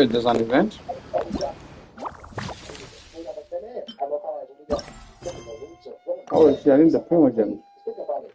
Wait, there's an event? Oh, see, I didn't the Primogen. No.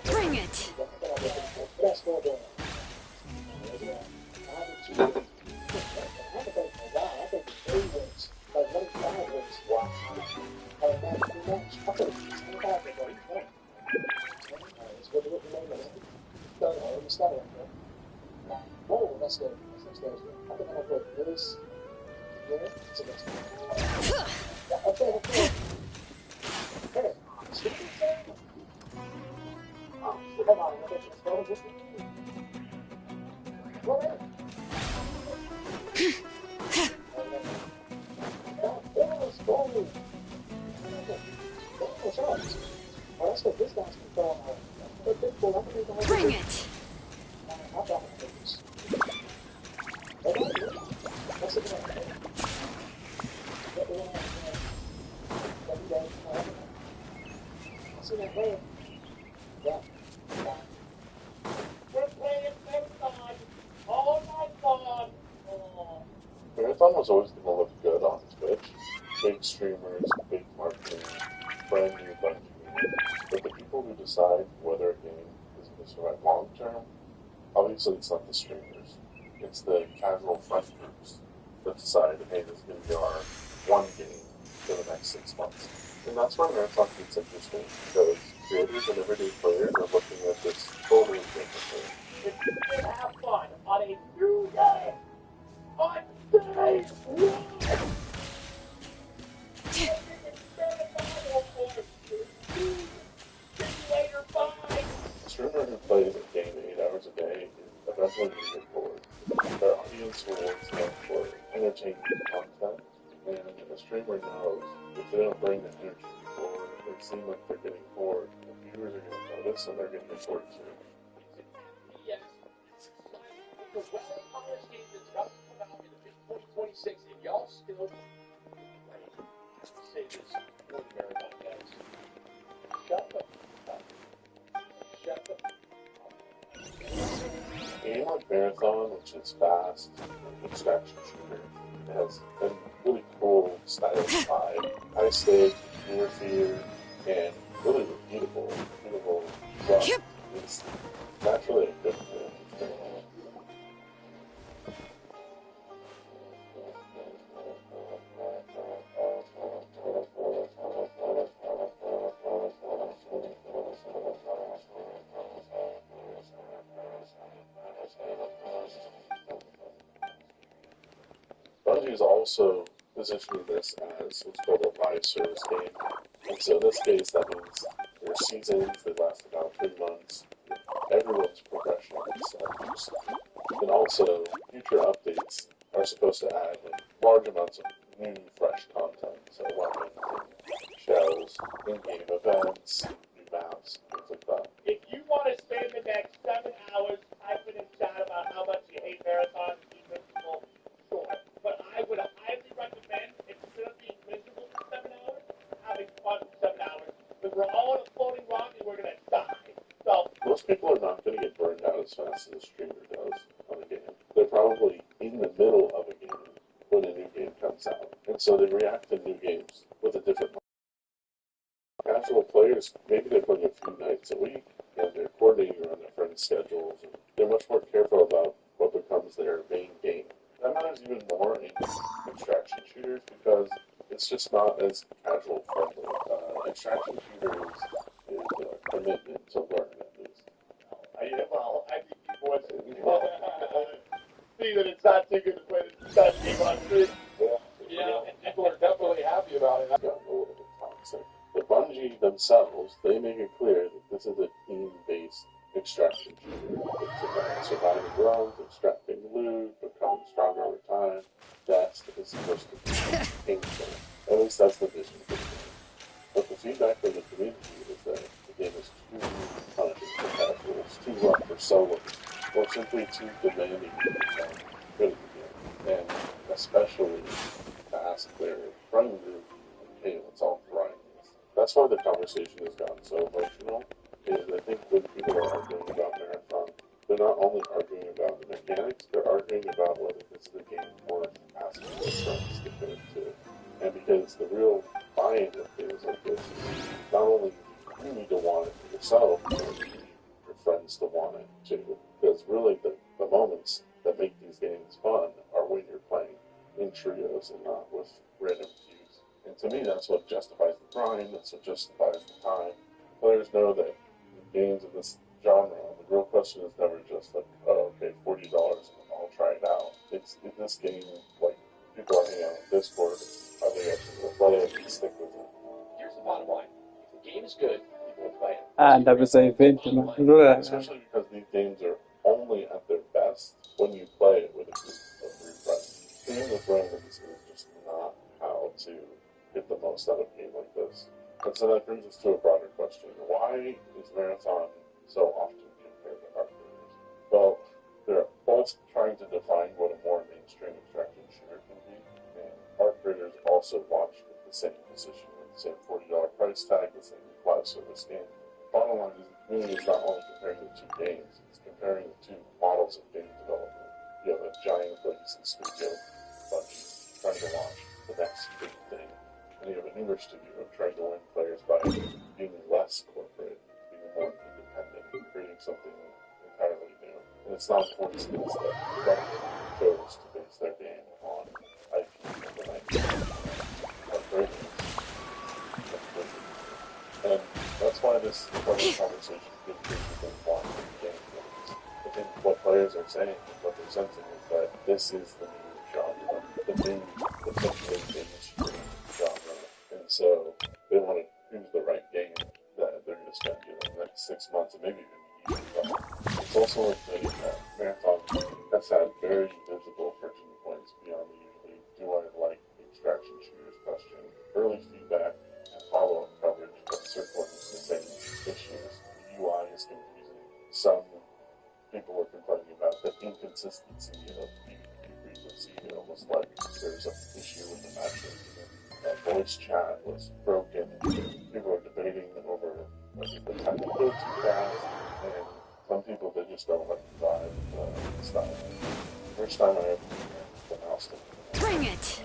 Bring it. Bring it. Marathon was always going to look good on Twitch. Big streamers, big marketing, brand new budget. But the people who decide whether a game is going to survive long term, obviously it's not the streamers. It's the casual friend groups that decide, hey, this is going to be our one game for the next 6 months. And that's where Marathon gets interesting, because creators and everyday players are looking at this totally differently. If you can have fun on a new day, on day one, Streamer who plays a game 8 hours a day is eventually going to get bored. Their audience will want them for entertaining content, and a streamer knows if they don't bring the energy or they seem like they're getting bored, the viewers are going to notice and they're going to get bored too. yes, the Western College game that's about to come out in 2026, and y'all still wait. Say this before the marathon does. Shut the fuck up. Shut the fuck up. A game like Marathon, which is fast, extraction shooter, it has a really cool style vibe, high stakes, near fear, and really repeatable run. It's naturally a good thing. Bungie is also positioning this as what's called a live service game. And so in this case, that means there are seasons that last about 3 months. Everyone's progression is reduced. And also, future updates are supposed to add like, large amounts of new, fresh content. So weapons, shows, in-game events, new maps, things like that. If you want to spend the next 7 hours typing in chat about how much you hate marathons and invincible, sure. But I would highly recommend, instead of being miserable for 7 hours, having fun for 7 hours. Because we're all on a floating rock and we're going to die. So, Most people are not going to get burned out as fast as a streamer does on a game. They're probably in the middle of a game when a new game comes out. And so they react to new games with a different casual players, maybe they're playing a few nights a week, and they're coordinating around their friends' schedules, and they're much more careful about what becomes their main game. That matters even more in extraction shooters because it's just not as casual friendly. Extraction shooters is a commitment to learn at least. I think people would see that it's not taking the way that that game on street. Yeah, and people are definitely happy about it. Gotten a little bit toxic. The Bungie themselves, they make it clear that this is a team-based extraction shooter. It's about surviving runs, extracting loot, becoming stronger over time. That is supposed to be painful. At least that's the vision for the game. But the feedback from the community is that the game is too punishing for casuals, too rough for solos, or simply too demanding to become good at the game. And especially to ask their friend group, hey, let's all grind this. That's why the conversation has gotten so emotional, is I think when people are arguing about Marathon, they're not only arguing about the mechanics, they're arguing about whether this is a game worth asking their friends to get into. And because the real buy-in of games like this is not only do you need to want it for yourself, but you need your friends to want it too. Because really the moments that make these games fun are when you're playing in trios and not with random queues. And to me, that's what justifies the grind, that's what justifies the time. Players know that games of this genre, the real question is never just like, oh, okay, $40 and I'll try it out. It's in this game, like, people are hanging out on Discord, are they actually going to play it and stick with it? Here's the bottom line. If the game is good, people will play it. Da bisa evento, no? Allora, Especially because these games are only at their best when you play it with a group of your friends. Playing with randoms is just not how to get the most out of a game like this. And so that brings us to a broader question. Why is Marathon so often compared to Arcade? Well, they're both trying to define what a more mainstream extraction shooter can be, and Arcade also launched with the same position, with the same $40 price tag, the same live service game. Bottom line is the community is not only comparing the two games, it's comparing the two models of game development. You have a giant legacy studio, Bungie, trying to launch the next big thing. And you have a newer studio trying to win players by being less corporate, being more independent, creating something entirely new. And it's not a coincidence that Bungie chose to base their game on IP of the 90s. And that's why this part of the conversation gives people want to game games. I think what players are saying and what they're sensing is that this is the new genre, the new potentially mainstream genre. And so they want to choose the right game that they're going to spend the next 6 months and maybe even years on. It's also worth noting that Marathon has had very visible friction points beyond the usually do I like extraction shooters question. Early feedback and follow-up coverage of circling the same issues. The UI is confusing. Some people were complaining about the inconsistency of PvP frequency. It almost like there's an issue with the matching. That voice chat was broken. People were debating over whether the time to go too fast, and some people they just don't like the vibe, the style. First time I ever the mouse. Bring it!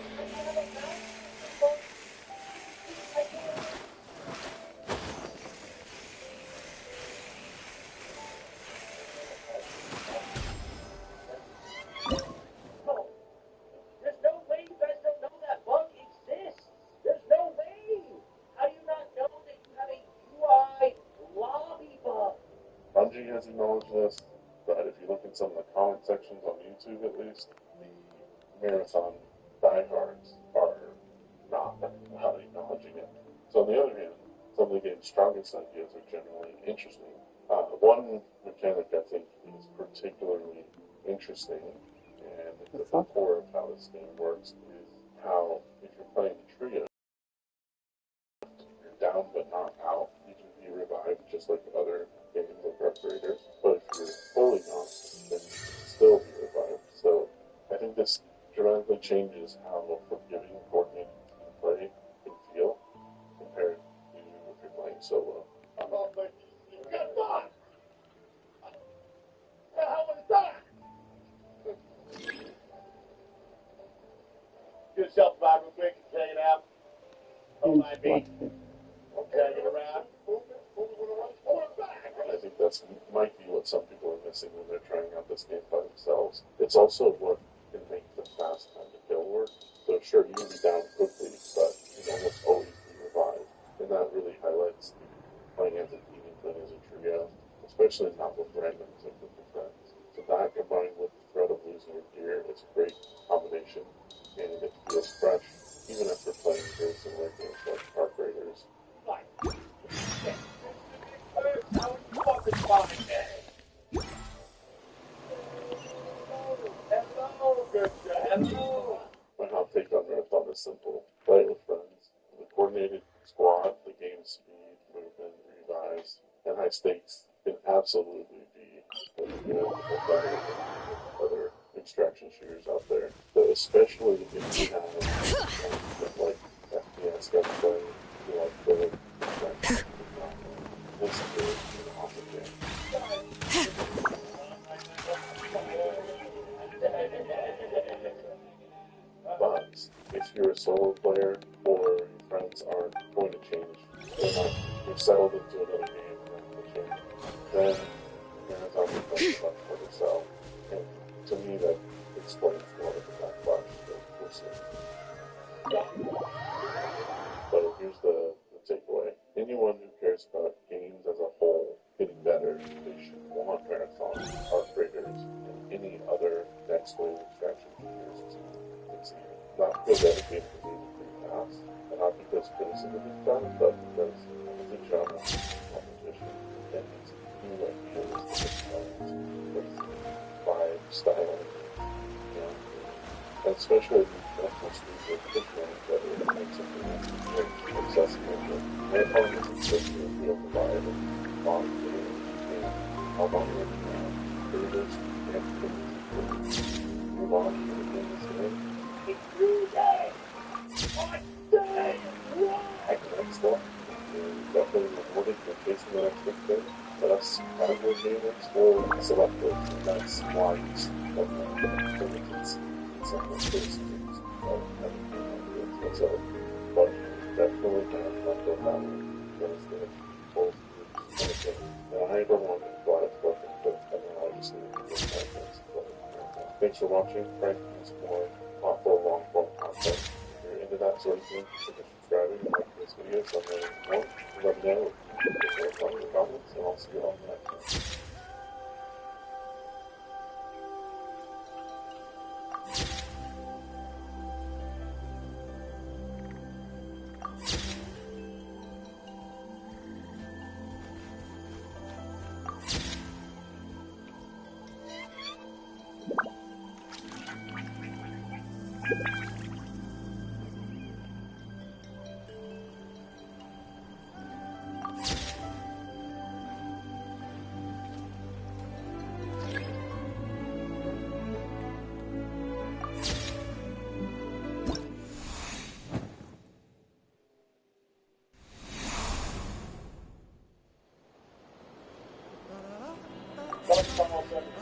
There's no way you guys don't know that bug exists. There's no way. How do you not know that you have a UI lobby bug? Bungie has acknowledged this, but if you look in some of the comment sections on YouTube at least, the Marathon diehards are not acknowledging it. So on the other hand, some of the game's strongest ideas are generally interesting. One mechanic I think is particularly interesting, and it's at the core of how this game works, is how if you're playing the trio, you're down but not out. You can be revived just like other games like Dark Raiders. But if you're fully knocked, then you can still be revived. So I think this dramatically changes how forgiving and coordinated team play can feel compared to if you're playing solo. Oh, but you got done! The hell was that? Do a self-revive real quick and take it out. Hold my beat. Drag it around. I think that's might be what some people are missing when they're trying out this game by themselves. It's also what can make the fast time to kill work. So sure, you can be down quickly, but you can almost always be revived. And that really highlights playing as a team and playing as a trio, especially not with randoms like with your friends. So that combined with the threat of losing your gear, it's a great combination, and it feels fresh, even after playing very similar games like Dark Raiders. My hot take on Marathon is simple. Play it with friends. The coordinated squad, the game speed, movement, revives, and high stakes can absolutely be as good or better than other extraction shooters out there. But especially if you have like FPS gunplay, you like the extraction shooters, this is an awesome game. But if you're a solo player or your friends aren't going to change, you're settled into another game and not going to change, then Marathon becomes much more to sell. And to me, that explains a lot of the backlash that we're seeing. But here's the takeaway. Anyone who cares about games as a whole getting better, they should want Marathon, Dark Raiders, and any other next wave extraction shooters to succeed. Not because every game can be pretty fast, and not because criticism is done, but because it's a genre competition, and it's new ideas that get by style, and especially if you don't push these pushing each other, it makes something that's very accessible. Marathon is especially a real vibe and long game, and how long you're creators and move on to the game this game. It's Tuesday! What day? Like the next one, you're definitely rewarded for chasing the next big thing. But us casual gamers will select those, and that's why you see that the kids some of those criticisms of having game ideas. And so, but definitely have not go that way. Because the both groups kind of thing. And I never want to go out of focus, but I know I just need to do this. Thanks for watching. Frank needs more thoughtful, long-form content. If you're into that sort of thing, consider subscribing and liking this video so I'm learning more. Let me know in the comments, and I'll see you all in the next one.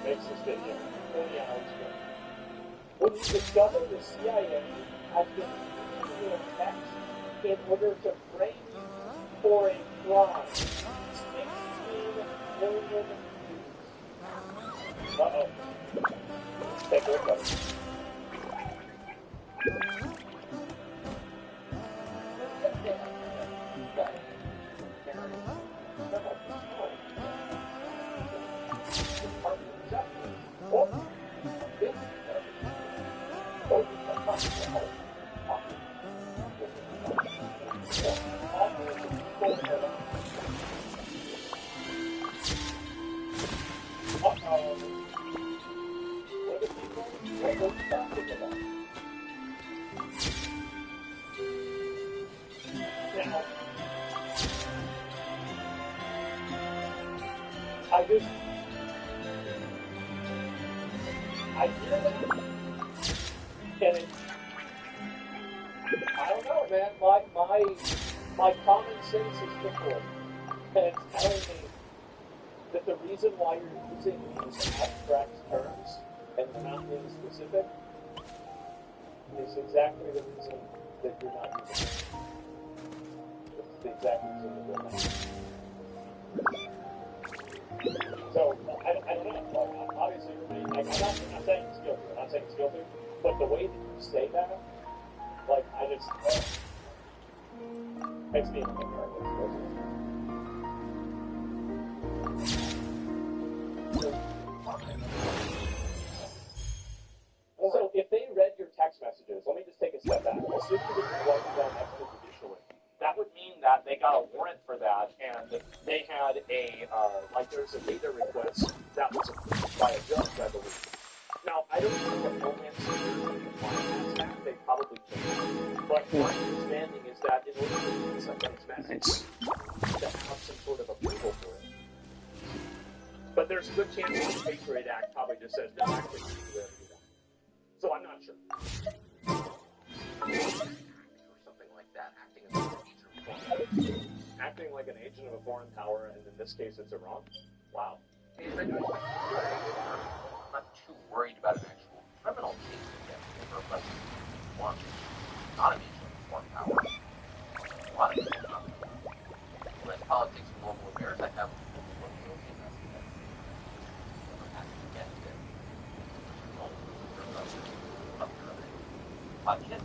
Makes this video 20 hours ago. When you discover the CIA has been using your text in order to frame you for a crime. 16 million views. Uh-oh. Let's take a look at it. I hear that, and I don't know, man. My common sense is deployed, and it's telling me that the reason why you're using these abstract terms and they're not being specific is exactly the reason that you're not using them. It's the exact reason that you're not. So I don't know. Like, obviously, like, I'm not saying it's guilty. I'm not saying it's guilty, but the way that you say that, like, I just makes me embarrassed. So if they read your text messages, let me just take a step back. Assuming that you wrote them extrajudicially, that would mean that they got a warrant for that, and they had like there's a data request that was approved by a judge, I believe. Now, I don't know what Homeland Security compliance has. They probably can. But my understanding is that in order to read somebody's message, to have some sort of approval for it. But there's a good chance that the Patriot Act probably just says, no, actually, you can do whatever you want. So I'm not sure. Or something like that, acting like an agent of a foreign power, and in this case, it's Iran. Wow. I'm not too worried about an actual criminal case against him or President Trump. Not an agent of a foreign power. A lot of people not. U.S. politics and global affairs, I have what guilty investigation. Never acted against it. No, up here of it. Watch it.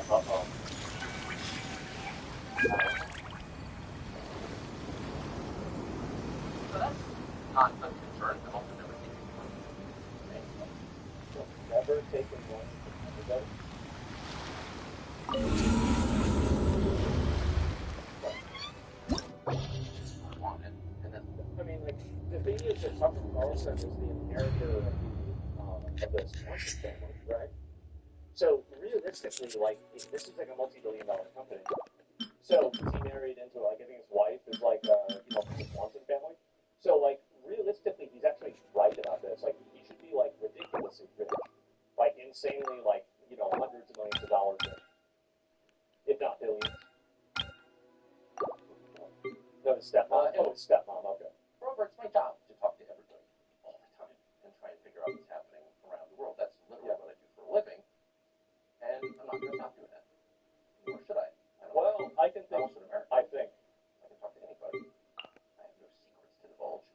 Uh-oh. So that's not a concern. I'm also never taking money from anybody. Never taken money from anybody? I want it. And then I mean, like, the thing is that Tucker Carlson is the inheritor of the Swanson family, right? So realistically, like, this is like a multi-billion-dollar company. So is he married into, like, I think his wife is like, from the Swanson family. So, like, realistically, he's actually right about this. Like, he should be like ridiculously rich, like insanely, like, hundreds of millions of dollars rich, if not billions. No, his stepmom. His stepmom. Okay. Robert, it's my job to talk to everybody all the time and try and figure out what's happening around the world. That's literally what I do for a living, and I'm not going to stop doing that. Nor should I. I can think. I'm also an American. I think. I can talk to anybody. I have no secrets to divulge.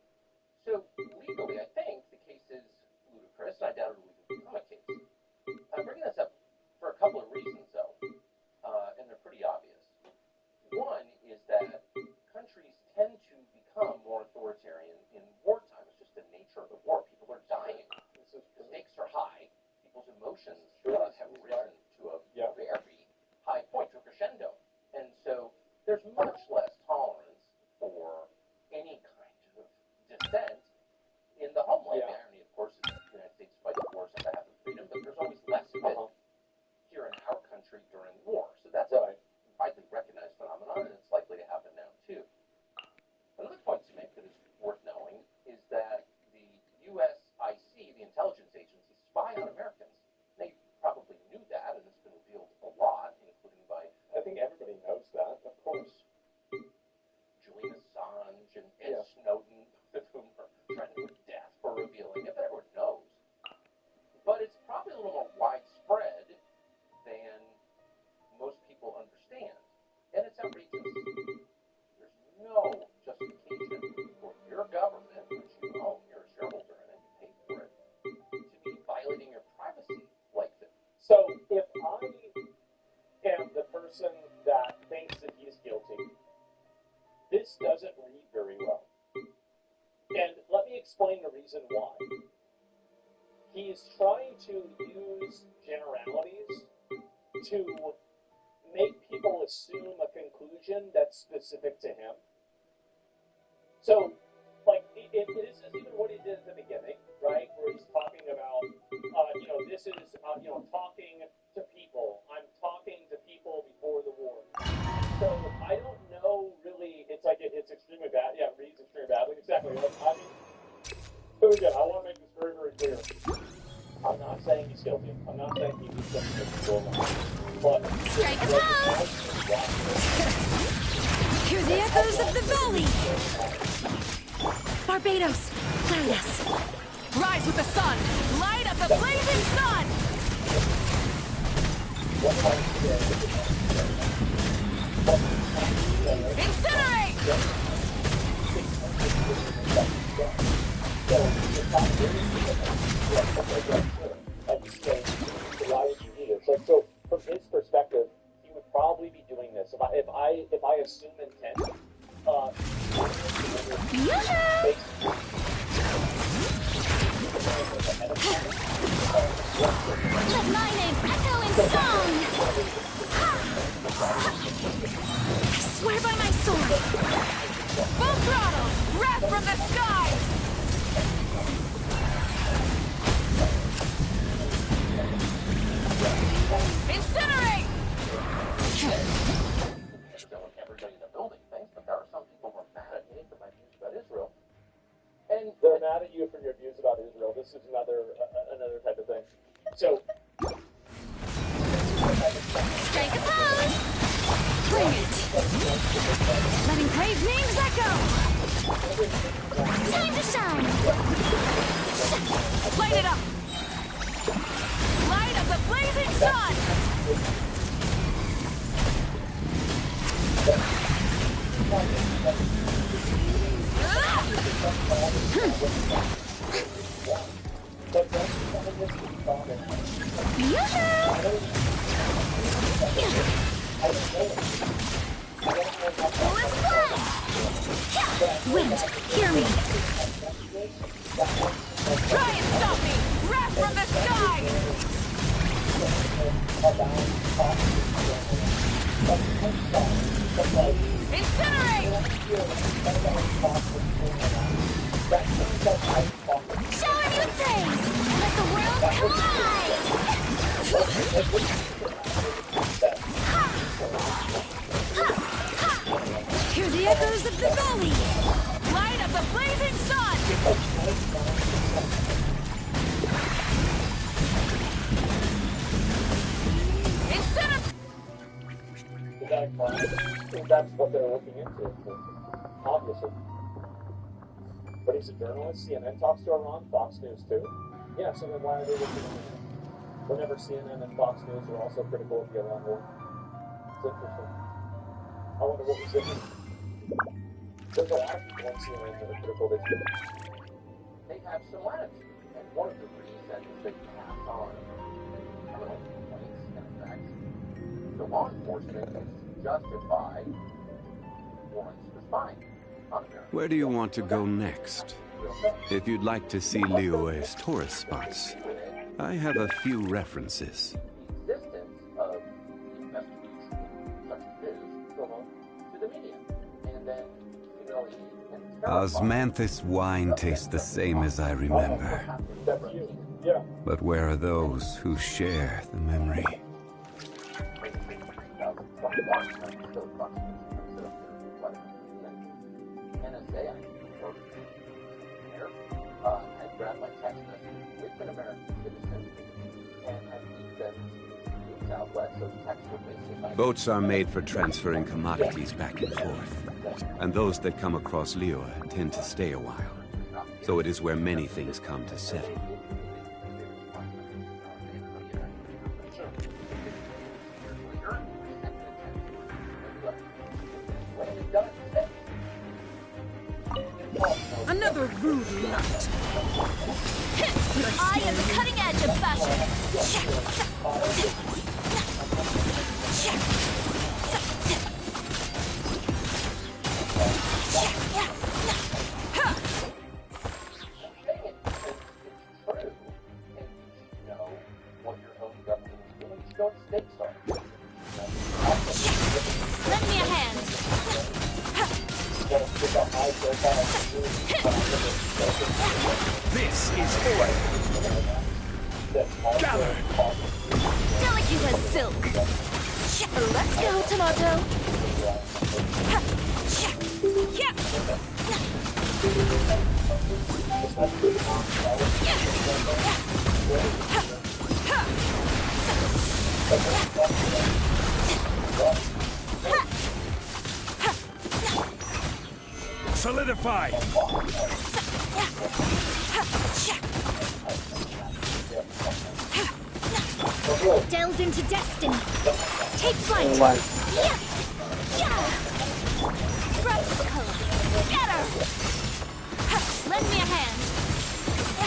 So legally, I think the case is ludicrous, and I doubt it will even become a case. I'm bringing this up for a couple of reasons, though, and they're pretty obvious. One is that countries tend to become more authoritarian in wartime. It's just the nature of the war. People are dying. The stakes are high. People's emotions have risen to a very high point, to a crescendo. And so there's much less tolerance for any kind of dissent in the homeland. The irony, of course, is the United States fights wars on behalf of freedom, but there's always less of it here in our country during war. So that's a widely recognized phenomenon, and it's likely to happen now, too. Another point to make that is worth knowing is that the USIC, the intelligence agency, spy on Americans. They probably knew that, and it's been revealed a lot, including by... I think everybody knows that, of course. Julian Assange and Ed Snowden, both of whom are threatened with death for revealing it, but everyone knows. But it's probably a little more widespread than most people understand. And it's outrageous. There's no justification for your government, which you own, you're a shareholder in it, you pay for it, to be violating your privacy like this. So if I am the person that thinks that he's guilty, this doesn't read very well. And let me explain the reason why. He's trying to use generalities to make people assume a conclusion that's specific to him. So, like, this is even what he did at the beginning, right? Where he's talking about, this is, talking to people. I'm talking But Strike a pose! Hear the echoes of the valley! Barbados, guide us! Rise with the sun! Light up the blazing sun! Incinerate! Why would you need it? Like, so from his perspective, he would probably be doing this. If I assume intent, Let my name echo in song! I swear by my sword! Full throttle! Wrath from the skies! Incinerate! Everybody in the building thinks, but there are some people who are mad at me for my views about Israel. And they're mad at you for your views about Israel. This is another type of thing. So, Strike a pose! Bring it! Letting brave names echo! Time to shine! light it up! Light up the blazing sun! Wind, hear me! Try and stop me! Wrath from the skies! Incinerate! Shower me with praise! Let the world collide! Hear the echoes of the valley! Light up the blazing sun! Incinerate! that's what they're looking into, obviously. But he's a journalist. CNN talks to Iran. Fox News too. Yeah. So then why are they looking into him? Whenever CNN and Fox News are also critical of the Iran war. It's interesting. I wonder what was different. There's a lot of people on CNN that are critical this year. They have some latitude, and one of the reasons they pass on criminal complaints and effects, the law enforcement can justify warrants for spying on America. Where do you want to go next? If you'd like to see Liyue's tourist spots, I have a few references. The existence of investigations such as this to the media, and then humiliate and terrify. Osmanthus wine tastes the same as I remember. That's you. Yeah. But where are those who share the memory? I grabbed my text message with an American citizen, and I leaked them to the Southwest, so text were missing. Boats are made for transferring commodities back and forth, and those that come across Liyue tend to stay a while. So it is where many things come to settle. Another rude lot. I am the cutting edge of fashion. Lend me a hand. This is oil. Gather. Delicate as silk. Let's go, tomato. Solidified. Delve into destiny. Take flight. One. Practical. Get her. Lend me a hand.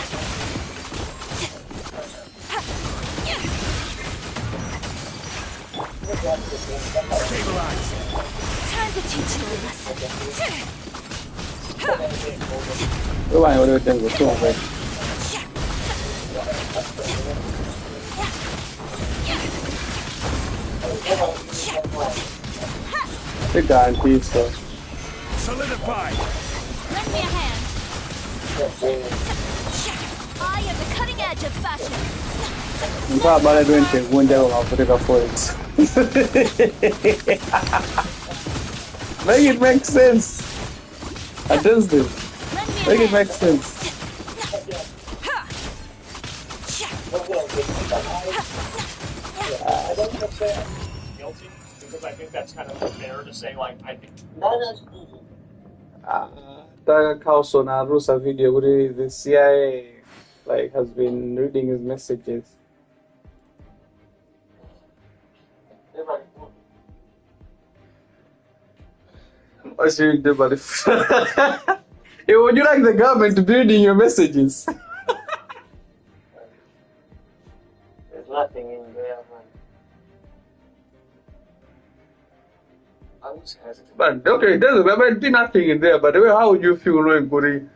Stabilize. Time to teach you a lesson. Các bạn có được tiền của tôi về. Cái guarantee so. Solidified. Lend me a hand. I am the cutting edge of fashion. Chúng ta bao nhiêu tiền tiền quân giao học với các forex. Make it make sense. Address this. Make it make sense. I don't want to say I'm guilty because I think that's kind of fair to say, like, I think. The house on our Rusa video where the CIA has been reading his messages. What's you do about it? Hey, would you like the government to be reading your messages? There's nothing in there, man. I was hesitant. But okay, there's nothing in there. But how would you feel knowing Guri?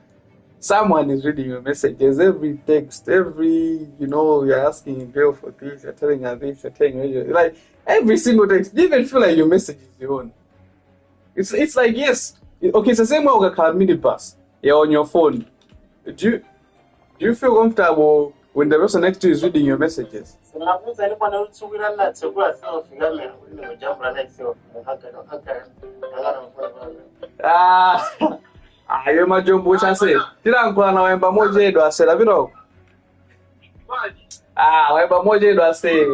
Someone is reading your messages, every text, every, you're asking a girl for this, you're telling her this, you're telling her, like, every single text, do you even feel like your message is your own? It's like, yes, okay, it's the same way with a car minibus, you're on your phone. Do you feel comfortable when the person next to you is reading your messages? Ayo majombo chase. Tira nkula na wemba moja edo asela biro. Wemba moja edo ase.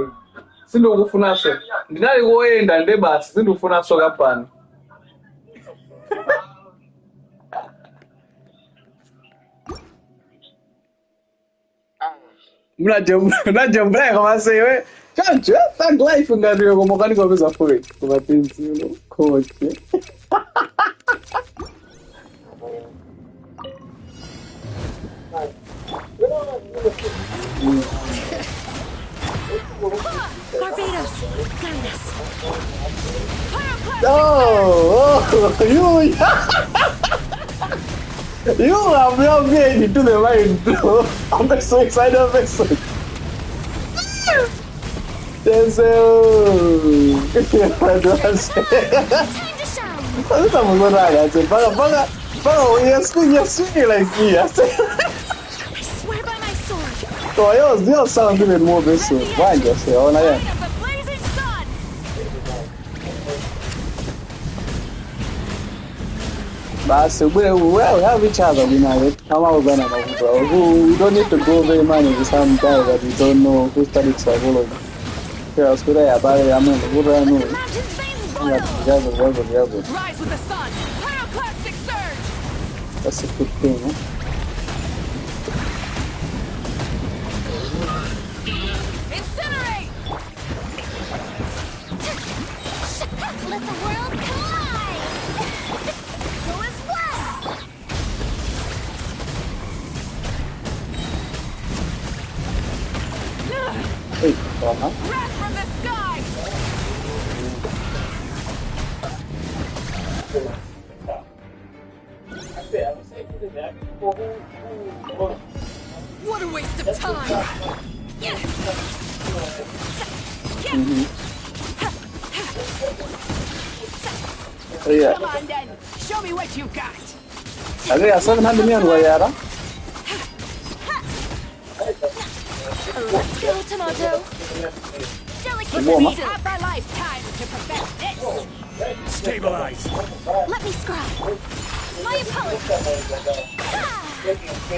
Sindu kufuna so. Ndinali woenda nde basi sindu kufuna so kapani. Muna jombo kama sewe. Chancho, thank life ngadiyo kwa mokani kwa pesa foi. Kwa pinzi coach. Barbados, guide us. You have now made it to the line, bro. I'm so excited of it. Yes, Time to shine. you're swinging like me. I swear by my sword. So yours sound even more vessel. Why just say, Light of the blazing sun. But we have each other, we don't need to go very much with some guy that we don't know who studied psychology. Yeah, The mountain's veins boil. Rise with the sun. Pyroclastic surge. That's a good thing, huh? Incinerate. Let the world collide. Go as one. Hey, Wrath from the sky. What a waste of time. yeah. Come on then. Show me what you've got. I think I saw him handing me on Wayara. Let's go, tomato. Delicate Warm up. pieces. Have my lifetime to perfect this. Stabilize. Let me scribe. My apologies.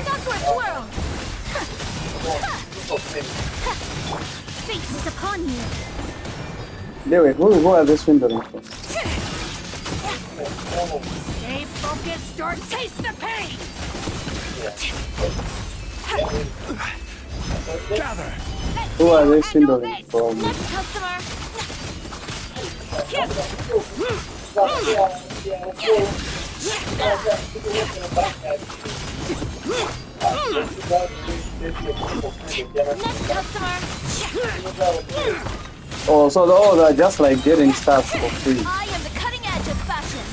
Stop to a swirl. fate is upon you. Wait, who are they swindling from? Stay focused or taste the pain! Gather! Who are they swindling from? Next customer! Next customer! Oh, so they're just like getting stuff for free. I am the cutting edge of fashion.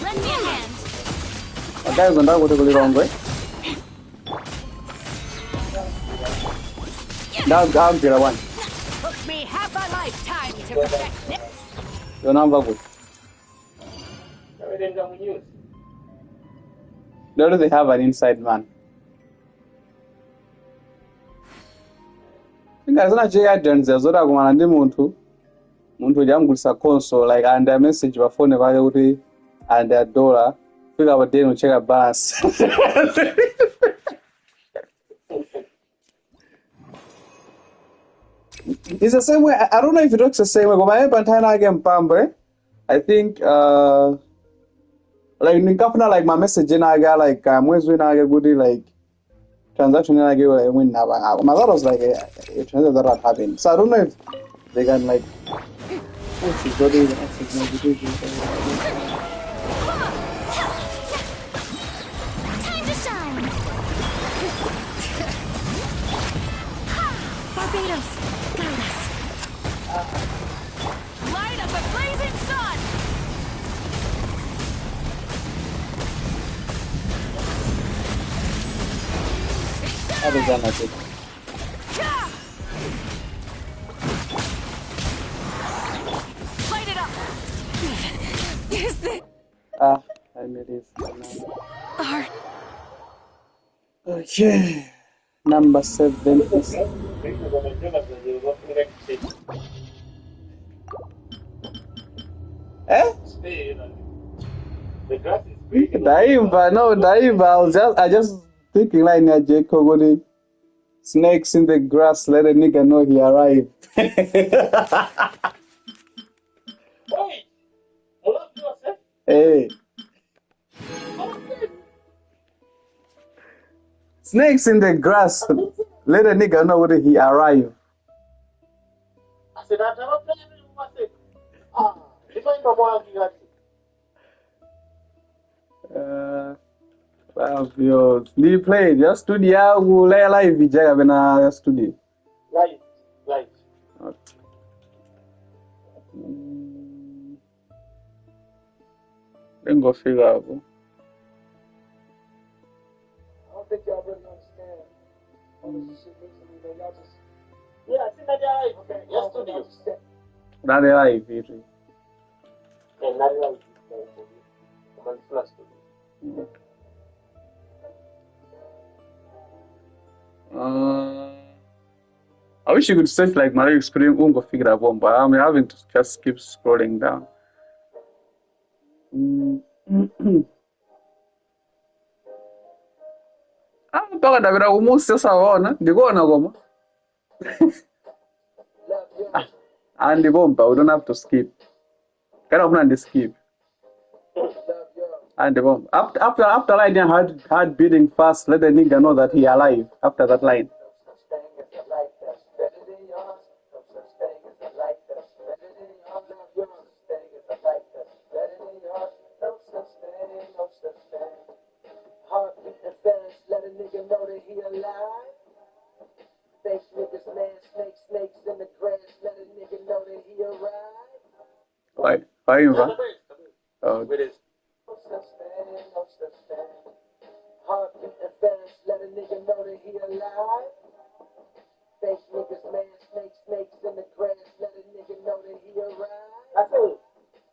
Lend me a hand. Guys, don't go to the wrong way. Now, I'm the one. Took me half a lifetime to perfect it. You're not good. Don't they have an inside man? Ngazona cheka denze zota kumana ndi munthu jamgulisa console like and a message pa phone pake kuti and a dollar fika pa deno cheka balance. It's the same way. I don't know if it works the same way, but my pantana again pambe. I think like nikafuna like my message na ga like mwezi na ga good like transaction na ga when na ba. My that was like a transaction that happened. So I don't know if they can like Time to shine. Barbados, guide us. Light up a blazing sun. other than like it. Light it up. Is the I made it. art? Okay. Number 7 is The grass is big. Daiva, no, Daiva. I just thinking like near Jacob, snakes in the grass. Let a nigga know he arrived. Hey, snakes in the grass. Let a nigga know when he arrived. I said, I never played it. I said, if I know what I'm Fabio, ni play just studio ule live vijaya bena studio. Light. Okay. Then go figure out. I don't think y'all really understand. All this shit means to me, man. Y'all just. Yeah, I see that y'all. Okay, yes, studio. Not live video. Yeah, not live. I'm on the studio. I wish you could search like Mario Experience Ungo figure out one, but I'm having to just keep scrolling down. Toka davira kumusi sasa waona ndikuona koma. And bomba, we don't have to skip. Kind of plan to skip. And the bomb. After line hard beating fast, let the nigga know that he alive after that line. Right. Fine, bro. Okay.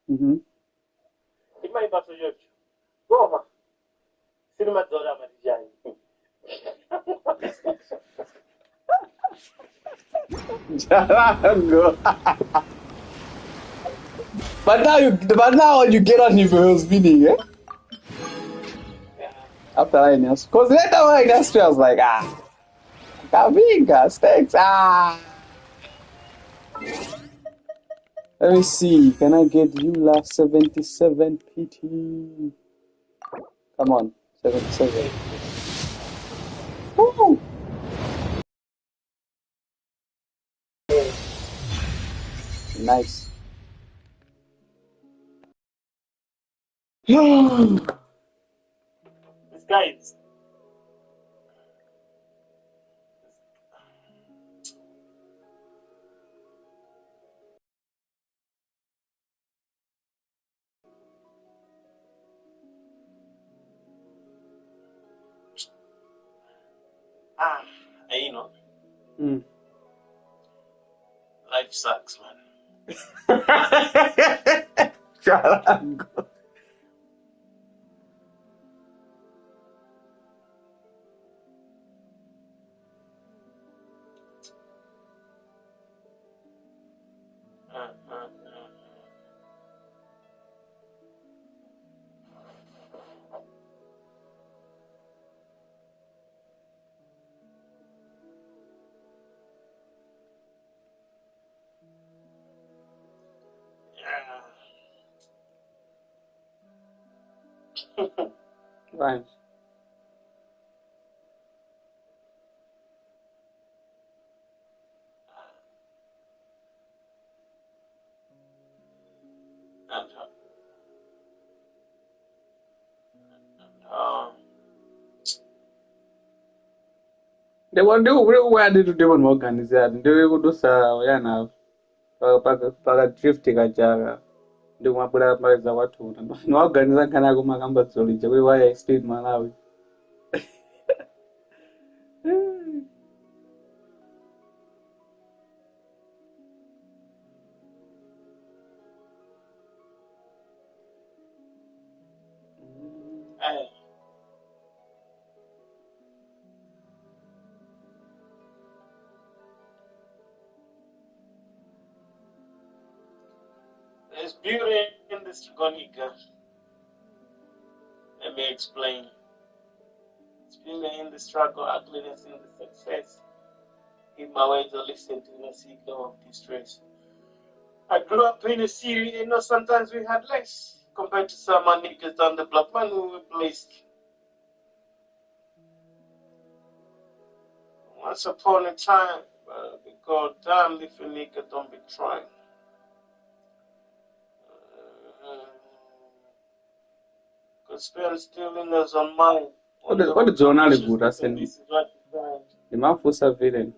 Mm-hmm. But now you get on if it was meaning, eh? After I announced, because later when I announced, I was like, Kavinga, stacks. Ah. Let me see. Can I get you last 77 PT? Come on, 77. Woo! Nice. This guy is. You know, life sucks, man. Charango. Right. They want to where did you do organization? Do you do so? Yeah, now. Paka drift kajaga. Ndio mabula mbali za watu na organiza kana kuma kamba solije we why state Malawi. There's beauty in this Gonika. Let me explain. There's beauty in the struggle, ugliness in the success. In my way to listen to the seeker of distress. I grew up in a city, you know, sometimes we had less compared to some niggas on the block, man, who were blessed. Once upon a time, we called damn if a nigga don't be trying. Cause parents still lingers on mine. What is zonal good as in? The man for surveillance.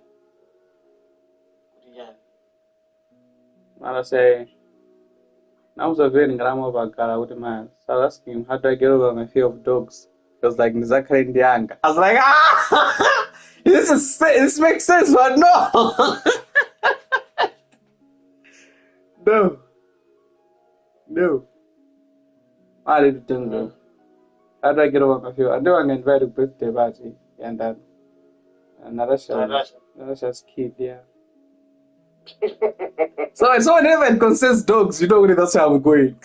Mara say now surveilling grandma bagara with man. So I was asking him how do I get over my fear of dogs? He was like Nizakar in the young. I was like, ah this makes sense, but no. No. I didn't know. How do I get over my fear? I know I'm invited to birthday party and then Narasha's kid, yeah. So whenever it concerns dogs, you know really that's how I'm going.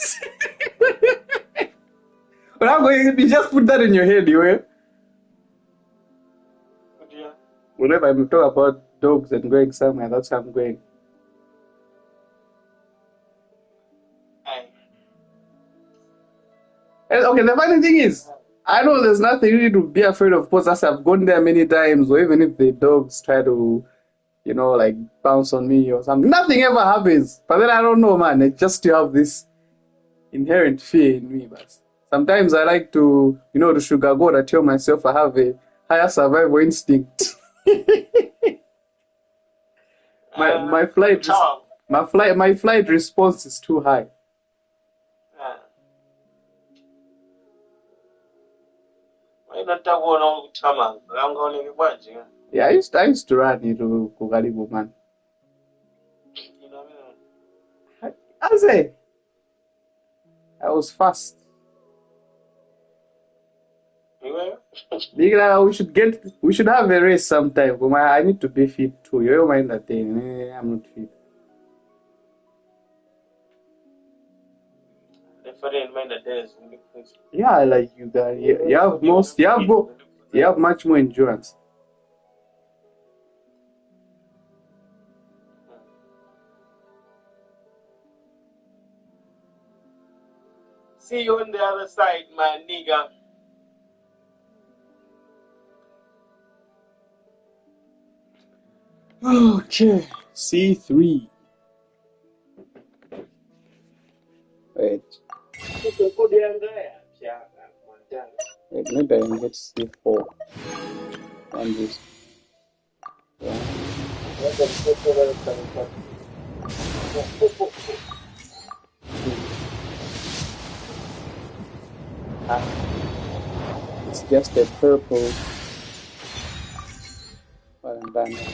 When I'm going, you just put that in your head, you know? Yeah. Whenever I talk about dogs and going somewhere, that's how I'm going. And, okay, the funny thing is, I know there's nothing really to be afraid of because as I've gone there many times, or even if the dogs try to, you know, like bounce on me or something, nothing ever happens. But then I don't know, man, I just still have this inherent fear in me. But sometimes I like to, you know, to sugarcoat. I tell myself I have a higher survival instinct. my flight response is too high. Yeah, I used to run into Kugalibu, man. I say I was fast. We should have a race sometime. I need to be fit too. You don't mind that thing? I'm not fit. Yeah, like you guys. You have much more endurance. See you on the other side, my nigga. Okay, C3. Wait, maybe I can get C4. And this. It's just a purple banner.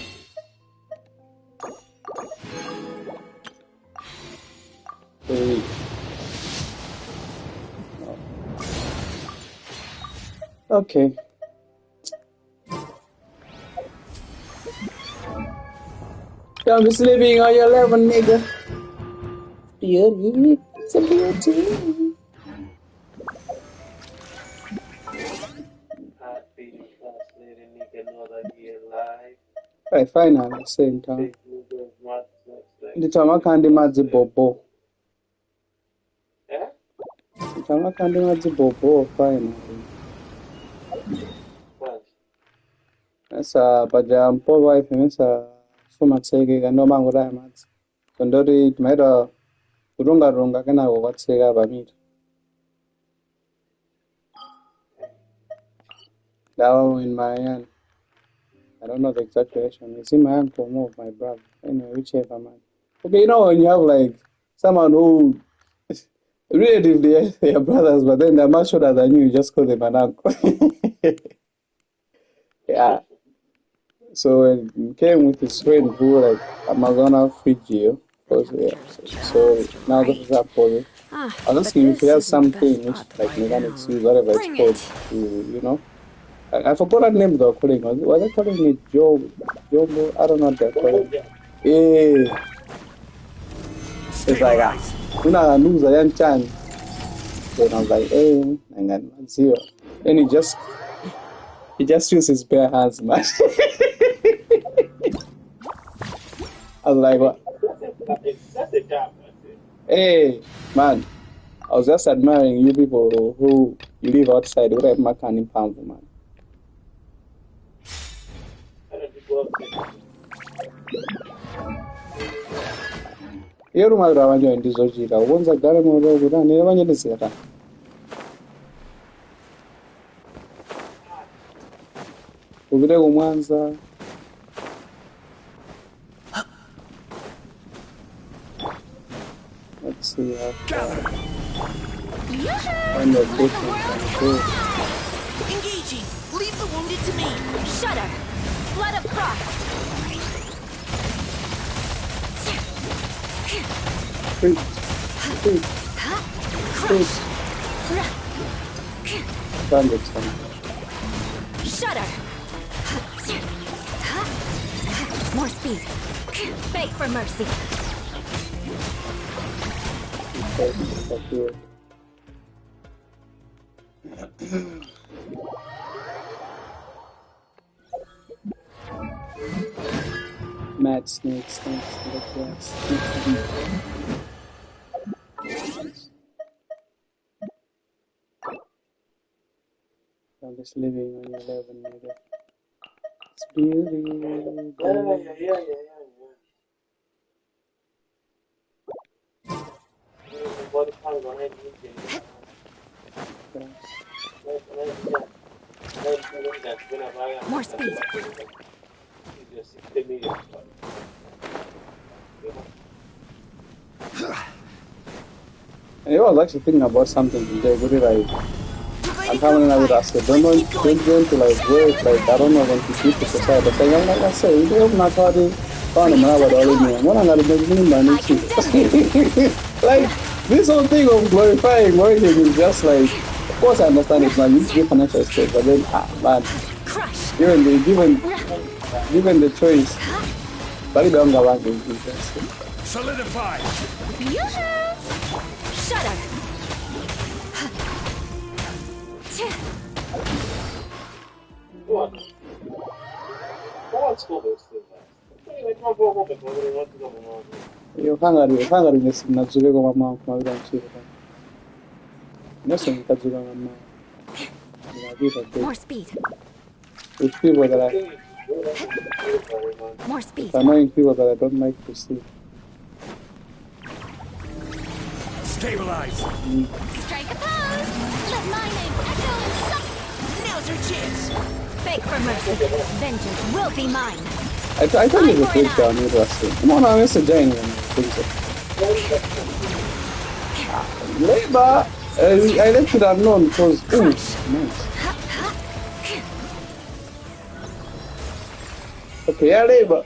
Three. No. Okay. Don't be sleeping on your level, nigga. Beauty. It's a beauty. Right, finally, same time. The time I can't imagine the bobo. The time I can't imagine the bobo, finally. That's Bajampo wife, Miss Fumatsegi, and no man would I match. Sondori, it made a runga, can I what say about me? Now in my hand. I don't know the exact question. It's in my hand for more of my brother. Anyway, whichever man. Okay, you know when you have like someone who relatively your brothers, but then they're much older than you just call them an uncle. Yeah. So when he came with his friend who like Amazona Frigio, because yeah. So now this is up for it. I was asking if he has something which like mechanics use, whatever it's called, to you know. I forgot that name they were calling. Was they calling it Jumbo? I don't know what they're calling it. Yeah. It's like, una lose a young chance. Then I was like, hey, and then 0. Then he just used his bare hands, man. I was like, what? Hey, man. I was just admiring you people who live outside with a macan in Pampa, man. You're my Ravajo in this Ojita. Once I got him over with an evangelist. Uvire Mwanza. Let's see how far. And the Engaging. Leave the wounded to me. Shudder. Blood of frost. Freeze. Shudder. More speed. Beg for mercy. Mad snakes. I'm just living on your level, nigga. It's beauty. More speed. And I was actually thinking about something today, really like I'm coming in with us. Don't go into like work, like I don't know when to keep it aside. But I'm like I say, you don't not party. Like this whole thing of glorifying working is just like, of course I understand it, man. You need to be financial state, but then man, given the choice, but don't go back in Solidify. Shudder. You're hungry, not to go mama, my grandchildren. Most of the people are More speed. with people that More speed. with annoying people that I don't like to see. Stabilize. Strike a pose. Let my name echo in some. Now's your chance. Beg for mercy. Vengeance will be mine. I told you to break down with us. Come on, I'm just a giant. Labor. I left it unknown because nice. Okay, yeah, labor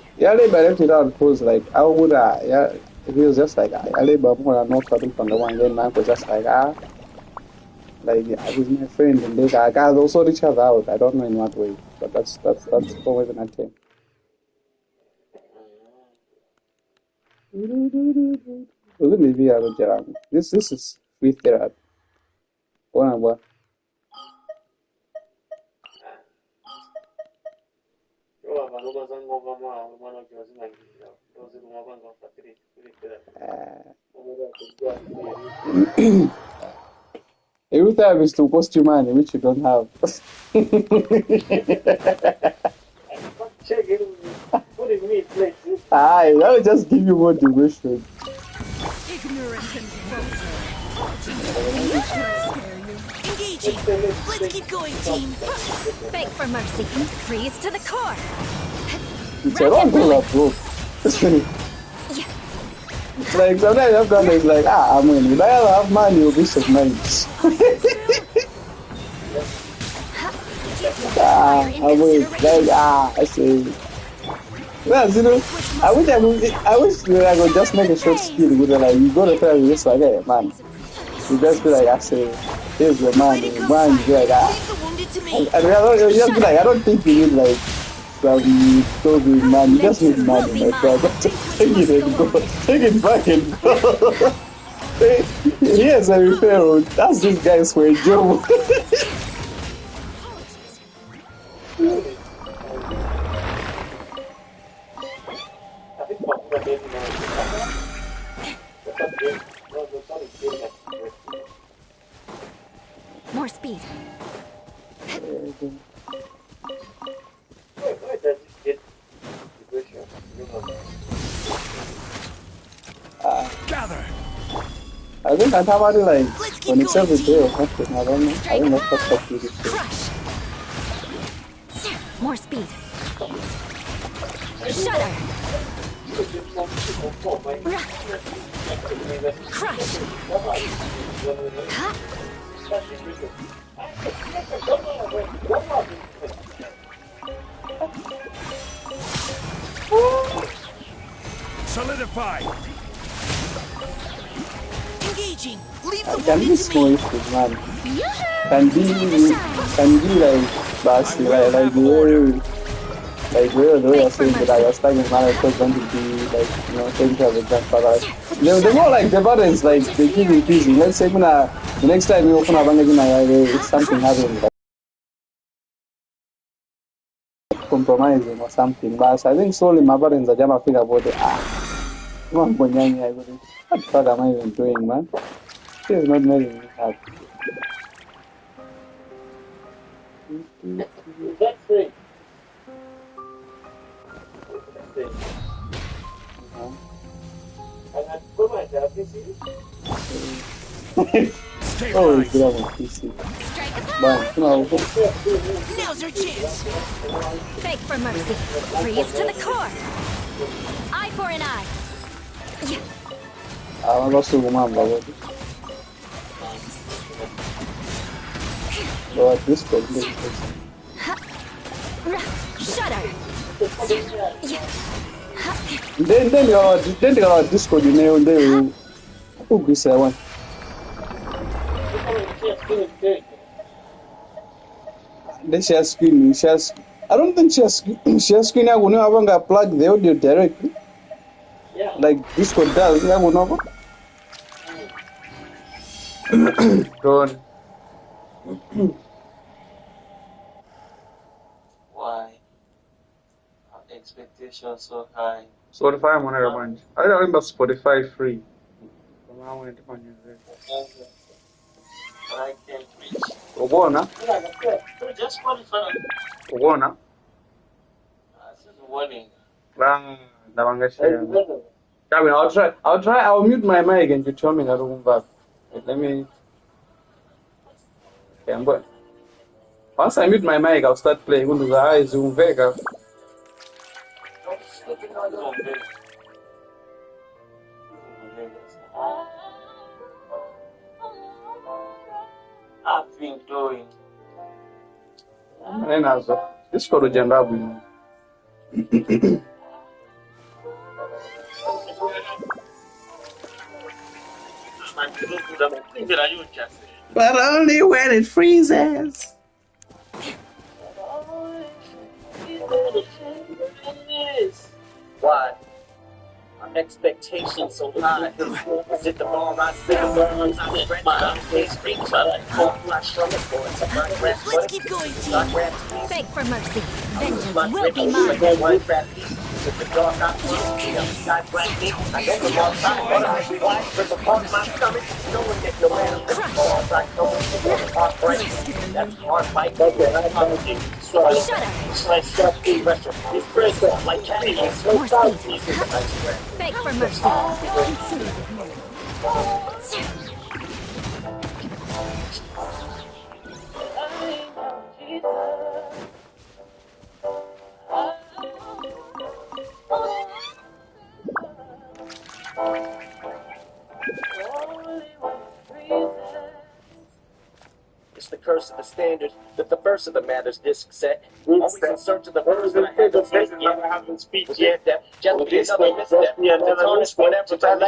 left it out because like I would yeah, it was just like labor more than no trouble from the one then man was just like like he's my friend and they guys also reach us out. I don't know in what way, but that's always an attempt. Maybe I don't get out. This is free therapy. What? Every time is to cost you money, which you don't have. That will just give you motivation. Ignorant and vulgar. Engaging. Let's keep going, team. Beg for mercy. Freeze to the core. It's a wrong goal, bro. It's like sometimes I've done it's like, I'm winning. If I ever have money, you'll be so nice. I'm winning. Like, I say. Well, you know, I wish I could just make a short skill with it. Like, you go to tell me, just like, hey, man. You just be like, I say, here's your man. You be like, And I don't, you just be like, I don't think you need, like, some Toby man. You just need money, my brother. Take it and go. Take it back and go. Here's a referral. That's this guy's for a job. More speed. Gather. I think I'm talking like when it's every day or something. I don't know. I don't know what's up with this. Crush. More speed. Shudder. Crush. Solidify. Engaging. Leave the Can wounded be to small me. issues, man. Can be like bossy, like the way you're saying that I was studying man, I was going to be like, you know, taking care of the grandfather. The more like the father is like they keep increasing. Let's say the next time we open a bank again, something happens like compromising or something. But I think slowly my parents are just figure about it. What the fuck am I even doing, man? She is not making me happy. That's it. And I put my job, you see? Oh, it's good on PC. But, you know, Now's your chance. Beg for mercy. Freeze to the core. Eye for an eye. I'm not so woman, but at this point, Shudder. then your Discord, you know, they will. Who be say one? Then she has screen. I don't think she has screen. I will not have to plug the audio directly. Yeah. Like Discord does. I will not. Don't. Why? Expectations so high. Spotify, I'm on a bunch. I remember Spotify free. I I can't reach. Ubona? Just qualify. Ubona? This is warning. Ndabangashaya. I'll mute my mic and you tell me that umva. Let me. Okay, I'm going. Once I mute my mic, I'll start playing. Zoom I've been doing. Nenazo. Isikolo jendabu. But only when it freezes. Why? Our expectations so high. Is it the bomb I sell? I'm ready to play street, but I can't flash from the boards. Let's keep going, team. Beg for mercy. Vengeance will be mine. One trapeze with the dark I want. The other side black me. I know the wrong side, but I fly with the pump my stomach. No one gets no matter what falls. I know the heart break. That's hard fight. Okay, I apologize. Shut up. Like sharp speed pressure. These press off like candy and slow south pieces. I swear. Beg for mercy. Consider it more. It's the curse of the standard, that the verse of the matter's disc set. Always in search of the verse that I haven't speak yet. Yeah, that just be another misstep. To tarnish whatever